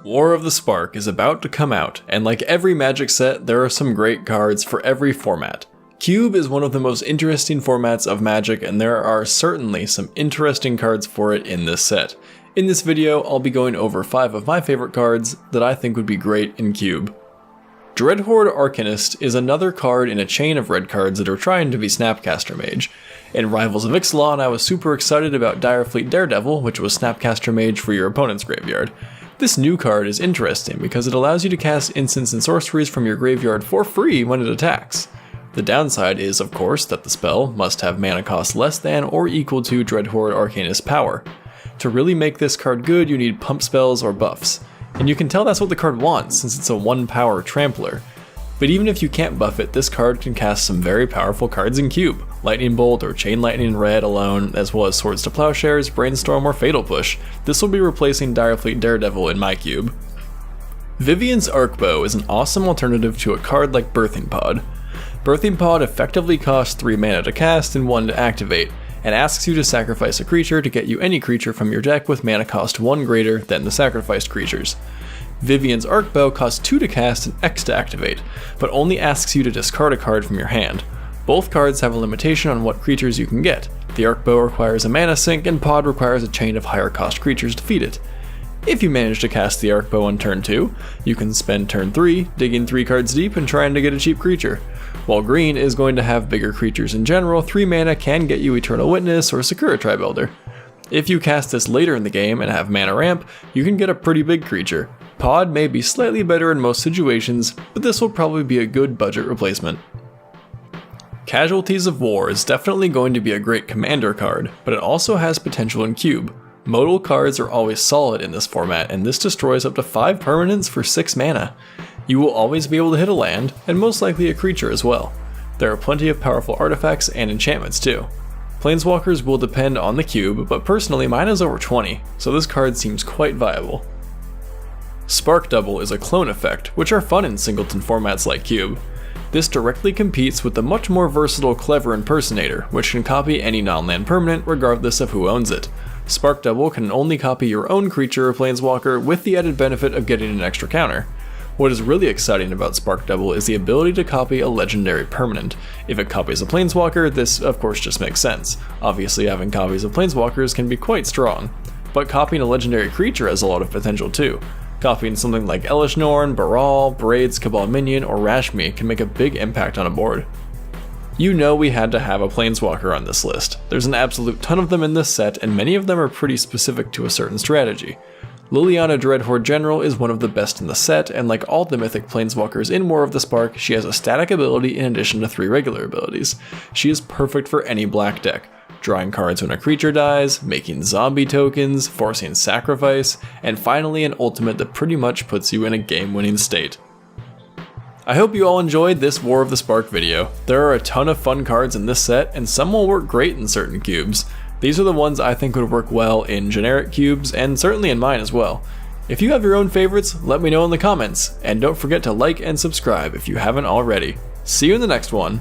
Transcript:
War of the Spark is about to come out, and like every Magic set, there are some great cards for every format. Cube is one of the most interesting formats of Magic, and there are certainly some interesting cards for it in this set. In this video, I'll be going over 5 of my favorite cards that I think would be great in Cube. Dreadhorde Arcanist is another card in a chain of red cards that are trying to be Snapcaster Mage. In Rivals of Ixalan, I was super excited about Direfleet Daredevil, which was Snapcaster Mage for your opponent's graveyard. This new card is interesting because it allows you to cast instants and sorceries from your graveyard for free when it attacks. The downside is, of course, that the spell must have mana cost less than or equal to Dreadhorde Arcanist's power. To really make this card good, you need pump spells or buffs. And you can tell that's what the card wants, since it's a 1-power trampler. But even if you can't buff it, this card can cast some very powerful cards in Cube. Lightning Bolt or Chain Lightning in red alone, as well as Swords to Plowshares, Brainstorm, or Fatal Push. This will be replacing Direfleet Daredevil in my Cube. Vivien's Arcbow is an awesome alternative to a card like Birthing Pod. Birthing Pod effectively costs 3 mana to cast and 1 to activate, and asks you to sacrifice a creature to get you any creature from your deck with mana cost 1 greater than the sacrificed creatures. Vivien's Arcbow costs 2 to cast and X to activate, but only asks you to discard a card from your hand. Both cards have a limitation on what creatures you can get. The Arcbow requires a mana sink, and Pod requires a chain of higher cost creatures to feed it. If you manage to cast the Arcbow on turn 2, you can spend turn 3 digging 3 cards deep and trying to get a cheap creature. While green is going to have bigger creatures in general, 3 mana can get you Eternal Witness or Sakura Tribe Elder. If you cast this later in the game and have mana ramp, you can get a pretty big creature. Pod may be slightly better in most situations, but this will probably be a good budget replacement. Casualties of War is definitely going to be a great commander card, but it also has potential in Cube. Modal cards are always solid in this format, and this destroys up to 5 permanents for 6 mana. You will always be able to hit a land, and most likely a creature as well. There are plenty of powerful artifacts and enchantments too. Planeswalkers will depend on the Cube, but personally mine is over 20, so this card seems quite viable. Spark Double is a clone effect, which are fun in singleton formats like Cube. This directly competes with the much more versatile Clever Impersonator, which can copy any non-land permanent regardless of who owns it. Spark Double can only copy your own creature or planeswalker with the added benefit of getting an extra counter. What is really exciting about Spark Double is the ability to copy a legendary permanent. If it copies a planeswalker, this of course just makes sense. Obviously having copies of planeswalkers can be quite strong, but copying a legendary creature has a lot of potential too. Copying something like Elish Norn, Baral, Braid's Cabal Minion, or Rashmi can make a big impact on a board. You know we had to have a planeswalker on this list. There's an absolute ton of them in this set, and many of them are pretty specific to a certain strategy. Liliana Dreadhorde General is one of the best in the set, and like all the mythic planeswalkers in War of the Spark, she has a static ability in addition to 3 regular abilities. She is perfect for any black deck. Drawing cards when a creature dies, making zombie tokens, forcing sacrifice, and finally an ultimate that pretty much puts you in a game-winning state. I hope you all enjoyed this War of the Spark video. There are a ton of fun cards in this set, and some will work great in certain cubes. These are the ones I think would work well in generic cubes, and certainly in mine as well. If you have your own favorites, let me know in the comments, and don't forget to like and subscribe if you haven't already. See you in the next one.